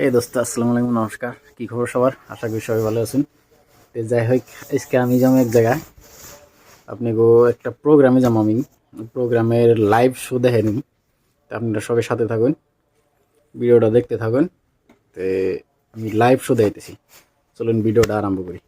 এই দোস্ত, আসসালামু আলাইকুম, নমস্কার। কি খবর সবার? আশা করি সবাই ভালো আছেন। তো যাই হোক, আজকে আমি যাবো এক জায়গায়। আপনি গো একটা প্রোগ্রামে যাবো আমি। প্রোগ্রামের লাইভ শো দেখে নিন। তো আপনারা সবাই সাথে থাকুন, ভিডিওটা দেখতে থাকুন। তো আমি লাইভ শো দেখতেছি, চলুন ভিডিওটা আরম্ভ করি।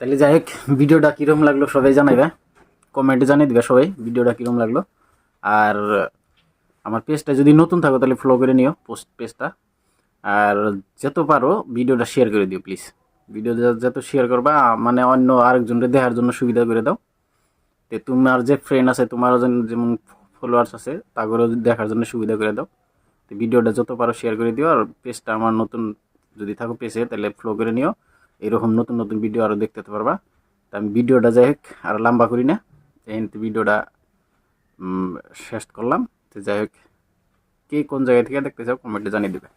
তাহলে যাই হোক, ভিডিওটা কীরকম লাগলো সবাই জানাইবে, কমেন্টে জানিয়ে দিবে সবাই ভিডিওটা কীরকম লাগলো। আর আমার পেজটা যদি নতুন থাকো তাহলে ফলো করে নিও পেজটা। আর যত পারো ভিডিওটা শেয়ার করে দিও প্লিজ। ভিডিওটা যত শেয়ার করবা মানে অন্য আরেকজনকে দেখার জন্য সুবিধা করে দাও। তো তোমার যে ফ্রেন্ড আছে, তোমারও যেমন ফলোয়ার্স আছে, তাদেরও দেখার জন্য সুবিধা করে দাও। তো ভিডিওটা যত পারো শেয়ার করে দিও। আর পেজটা আমার নতুন যদি থাকো পেজে তাহলে ফলো করে নিও। এরকম নতুন নতুন ভিডিও আরও দেখতে পারবা। তো আমি ভিডিওটা যাই হোক আর লম্বা করি না, এই ভিডিওটা শেষ করলাম। তো যাই হোক, কে কোন জায়গা থেকে দেখতে চাও কমেন্টে জানিয়ে দেবে।